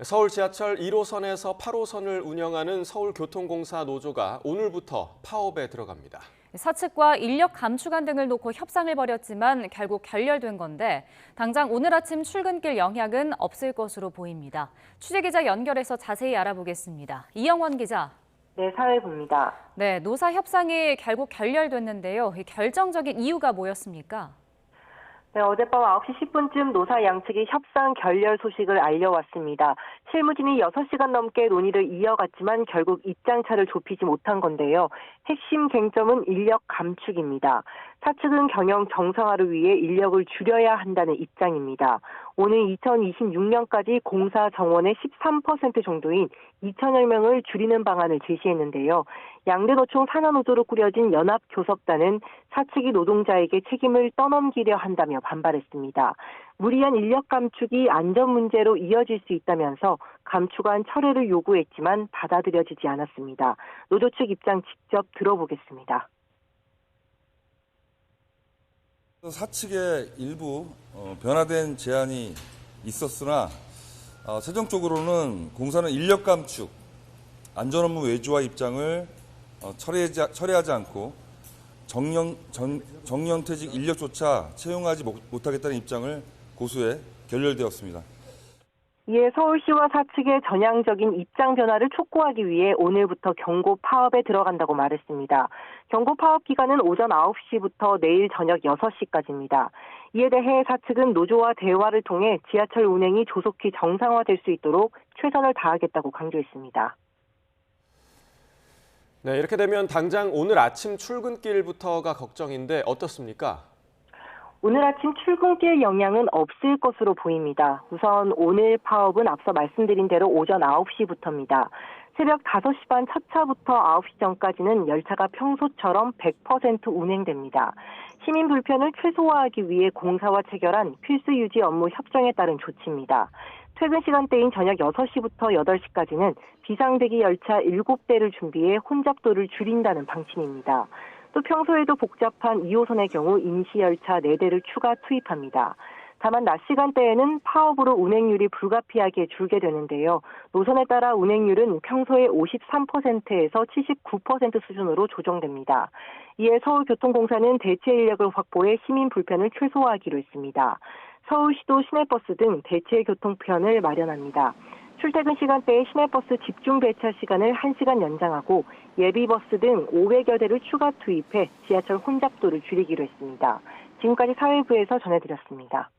서울 지하철 1호선에서 8호선을 운영하는 서울교통공사 노조가 오늘부터 파업에 들어갑니다. 사측과 인력 감축안 등을 놓고 협상을 벌였지만 결국 결렬된 건데 당장 오늘 아침 출근길 영향은 없을 것으로 보입니다. 취재기자 연결해서 자세히 알아보겠습니다. 이영원 기자. 네, 사회부입니다. 네, 노사 협상이 결국 결렬됐는데요. 결정적인 이유가 뭐였습니까? 네, 어젯밤 9시 10분쯤 노사 양측이 협상 결렬 소식을 알려왔습니다. 실무진이 6시간 넘게 논의를 이어갔지만 결국 입장차를 좁히지 못한 건데요. 핵심 쟁점은 인력 감축입니다. 사측은 경영 정상화를 위해 인력을 줄여야 한다는 입장입니다. 오는 2026년까지 공사 정원의 13% 정도인 2천여 명을 줄이는 방안을 제시했는데요. 양대 노총 산하노조로 꾸려진 연합교섭단은 사측이 노동자에게 책임을 떠넘기려 한다며 반발했습니다. 무리한 인력 감축이 안전 문제로 이어질 수 있다면서 감축안 철회를 요구했지만 받아들여지지 않았습니다. 노조 측 입장 직접 들어보겠습니다. 사측의 일부 변화된 제안이 있었으나 최종적으로는 공사는 인력 감축, 안전업무 외주화 입장을 철회하지 않고 정년퇴직 인력조차 채용하지 못하겠다는 입장을 고수해 결렬되었습니다. 이에 서울시와 사측의 전향적인 입장 변화를 촉구하기 위해 오늘부터 경고 파업에 들어간다고 말했습니다. 경고 파업 기간은 오전 9시부터 내일 저녁 6시까지입니다. 이에 대해 사측은 노조와 대화를 통해 지하철 운행이 조속히 정상화될 수 있도록 최선을 다하겠다고 강조했습니다. 네, 이렇게 되면 당장 오늘 아침 출근길부터가 걱정인데 어떻습니까? 오늘 아침 출근길 영향은 없을 것으로 보입니다. 우선 오늘 파업은 앞서 말씀드린 대로 오전 9시부터입니다. 새벽 5시 반 첫 차부터 9시 전까지는 열차가 평소처럼 100% 운행됩니다. 시민 불편을 최소화하기 위해 공사와 체결한 필수 유지 업무 협정에 따른 조치입니다. 퇴근 시간대인 저녁 6시부터 8시까지는 비상대기 열차 7대를 준비해 혼잡도를 줄인다는 방침입니다. 또 평소에도 복잡한 2호선의 경우 임시열차 4대를 추가 투입합니다. 다만 낮 시간대에는 파업으로 운행률이 불가피하게 줄게 되는데요. 노선에 따라 운행률은 평소의 53%에서 79% 수준으로 조정됩니다. 이에 서울교통공사는 대체 인력을 확보해 시민 불편을 최소화하기로 했습니다. 서울시도 시내버스 등 대체 교통편을 마련합니다. 출퇴근 시간대에 시내버스 집중 배차 시간을 1시간 연장하고 예비버스 등 500여 대를 추가 투입해 지하철 혼잡도를 줄이기로 했습니다. 지금까지 사회부에서 전해드렸습니다.